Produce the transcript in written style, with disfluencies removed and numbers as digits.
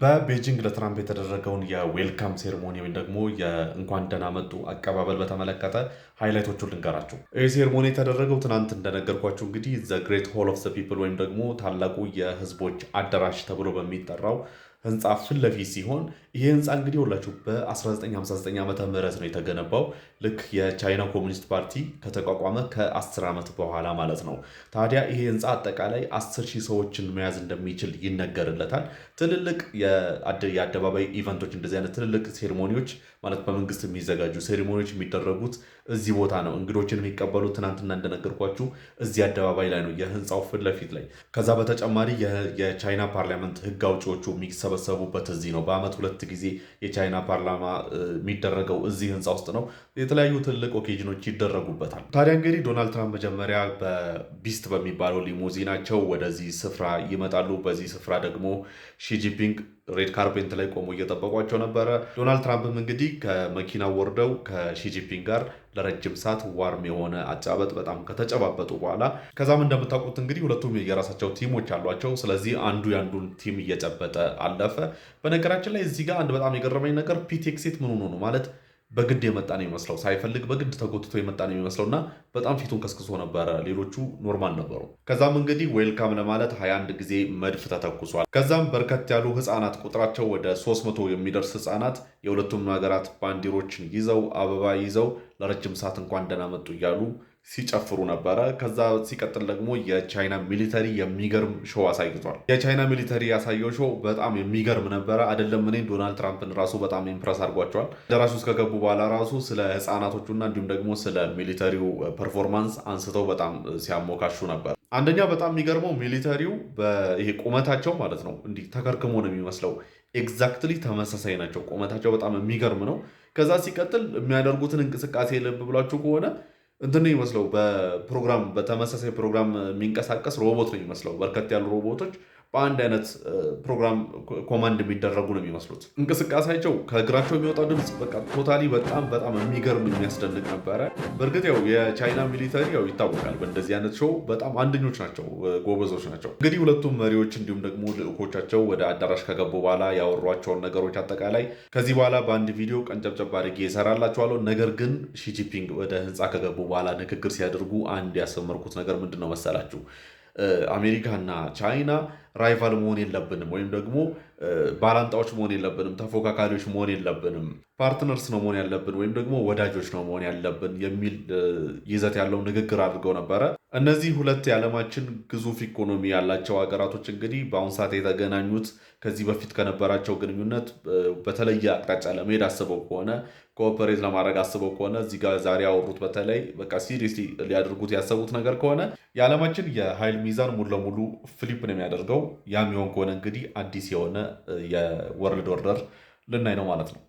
በቤጂንግ ለትራምፕ የተደረገውን የዌልካም ሴርሞኒ ወይም ደግሞ የእንኳን ደህና መጡ አቀባበል በተመለከተ ሃይላይቶቹን ልንገራችሁ። ይህ ሴርሞኒ የተደረገው ትናንት እንደነገርኳችሁ እንግዲህ ዘ ግሬት ሆል ኦፍ ዘ ፒፕል ወይም ደግሞ ታላቁ የህዝቦች አዳራሽ ተብሎ በሚጠራው ህንፃ ፊት ለፊት ሲሆን ይህ ህንፃ እንግዲህ ሁላችሁ በ1959 ዓመተ ምህረት ነው የተገነባው። ልክ የቻይና ኮሚኒስት ፓርቲ ከተቋቋመ ከ10 ዓመት በኋላ ማለት ነው። ታዲያ ይሄ ህንፃ አጠቃላይ 10,000 ሰዎችን መያዝ እንደሚችል ይነገርለታል። ትልልቅ የአደባባይ ኢቨንቶች፣ እንደዚህ አይነት ትልልቅ ሴሪሞኒዎች ማለት በመንግስት የሚዘጋጁ ሴሪሞኒዎች የሚደረጉት እዚህ ቦታ ነው። እንግዶችን የሚቀበሉት ትናንትና እንደነገርኳችሁ እዚህ አደባባይ ላይ ነው፣ የህንፃው ፊት ለፊት ላይ። ከዛ በተጨማሪ የቻይና ፓርላመንት ህግ አውጪዎቹ የሚሰበሰቡበት እዚህ ነው። በአመት 2 ጊዜ የቻይና ፓርላማ የሚደረገው እዚህ ህንፃ ውስጥ ነው። የተለያዩ ትልቅ ኦኬዥኖች ይደረጉበታል። ታዲያ እንግዲህ ዶናልድ ትራምፕ መጀመሪያ በቢስት በሚባለው ሊሙዚናቸው ወደዚህ ስፍራ ይመጣሉ። በዚህ ስፍራ ደግሞ ሺጂፒንግ ሬድ ካርፔንት ላይ ቆሞ እየጠበቋቸው ነበረ። ዶናልድ ትራምፕም እንግዲህ ከመኪናው ወርደው ከሺጂፒንግ ጋር ለረጅም ሰዓት ዋርም የሆነ አጫበጥ በጣም ከተጨባበጡ በኋላ ከዛም እንደምታውቁት እንግዲህ ሁለቱም የራሳቸው ቲሞች አሏቸው። ስለዚህ አንዱ የአንዱን ቲም እየጨበጠ አለፈ። በነገራችን ላይ እዚህ ጋር አንድ በጣም የገረመኝ ነገር ፒቴክሴት ምን ሆኖ ነው ማለት በግድ የመጣ ነው የሚመስለው፣ ሳይፈልግ በግድ ተጎትቶ የመጣ ነው የሚመስለው እና በጣም ፊቱን ከስክሶ ነበረ። ሌሎቹ ኖርማል ነበሩ። ከዛም እንግዲህ ዌልካም ለማለት 21 ጊዜ መድፍ ተተኩሷል። ከዛም በርከት ያሉ ህፃናት፣ ቁጥራቸው ወደ 300 የሚደርስ ህፃናት የሁለቱም ሀገራት ባንዲሮችን ይዘው አበባ ይዘው ለረጅም ሰዓት እንኳን ደህና መጡ እያሉ ሲጨፍሩ ነበረ። ከዛ ሲቀጥል ደግሞ የቻይና ሚሊተሪ የሚገርም ሾው አሳይቷል። የቻይና ሚሊተሪ ያሳየው ሾው በጣም የሚገርም ነበረ። አይደለም እኔ ዶናልድ ትራምፕን ራሱ በጣም ኢምፕረስ አድርጓቸዋል። አዳራሽ ውስጥ ከገቡ በኋላ ራሱ ስለ ህፃናቶቹና እንዲሁም ደግሞ ስለ ሚሊተሪው ፐርፎርማንስ አንስተው በጣም ሲያሞካሹ ነበር። አንደኛ በጣም የሚገርመው ሚሊተሪው ይሄ ቁመታቸው ማለት ነው እንዲህ ተከርክሞ ነው የሚመስለው። ኤግዛክትሊ ተመሳሳይ ናቸው። ቁመታቸው በጣም የሚገርም ነው። ከዛ ሲቀጥል የሚያደርጉትን እንቅስቃሴ ልብ ብላችሁ ከሆነ እንትን ነው የሚመስለው በፕሮግራም በተመሳሳይ ፕሮግራም የሚንቀሳቀስ ሮቦት ነው የሚመስለው። በርከት ያሉ ሮቦቶች በአንድ አይነት ፕሮግራም ኮማንድ የሚደረጉ ነው የሚመስሉት። እንቅስቃሴያቸው ከእግራቸው የሚወጣው ድምፅ በቃ ቶታሊ በጣም በጣም የሚገርም የሚያስደንቅ ነበረ። በእርግጥ ያው የቻይና ሚሊተሪ ያው ይታወቃል በእንደዚህ አይነት ሾው በጣም አንደኞች ናቸው፣ ጎበዞች ናቸው። እንግዲህ ሁለቱም መሪዎች እንዲሁም ደግሞ ልዑኮቻቸው ወደ አዳራሽ ከገቡ በኋላ ያወሯቸውን ነገሮች አጠቃላይ ከዚህ በኋላ በአንድ ቪዲዮ ቀንጨብጨብ አድርጌ እሰራላችኋለሁ። ነገር ግን ሺጂፒንግ ወደ ህንፃ ከገቡ በኋላ ንግግር ሲያደርጉ አንድ ያሰመርኩት ነገር ምንድን ነው መሰላችሁ? አሜሪካና ቻይና ራይቫል መሆን የለብንም፣ ወይም ደግሞ ባላንጣዎች መሆን የለብንም፣ ተፎካካሪዎች መሆን የለብንም፣ ፓርትነርስ ነው መሆን ያለብን፣ ወይም ደግሞ ወዳጆች ነው መሆን ያለብን የሚል ይዘት ያለው ንግግር አድርገው ነበረ። እነዚህ ሁለት የዓለማችን ግዙፍ ኢኮኖሚ ያላቸው ሀገራቶች እንግዲህ በአሁኑ ሰዓት የተገናኙት ከዚህ በፊት ከነበራቸው ግንኙነት በተለየ አቅጣጫ ለመሄድ አስበው ከሆነ ኮኦፐሬት ለማድረግ አስበው ከሆነ እዚህ ጋር ዛሬ ያወሩት በተለይ በቃ ሲሪየስሊ ሊያደርጉት ያሰቡት ነገር ከሆነ የዓለማችን የኃይል ሚዛን ሙሉ ለሙሉ ፍሊፕ ነው የሚያደርገው። ያም ይሆን ከሆነ እንግዲህ አዲስ የሆነ የወርልድ ኦርደር ልናይ ነው ማለት ነው።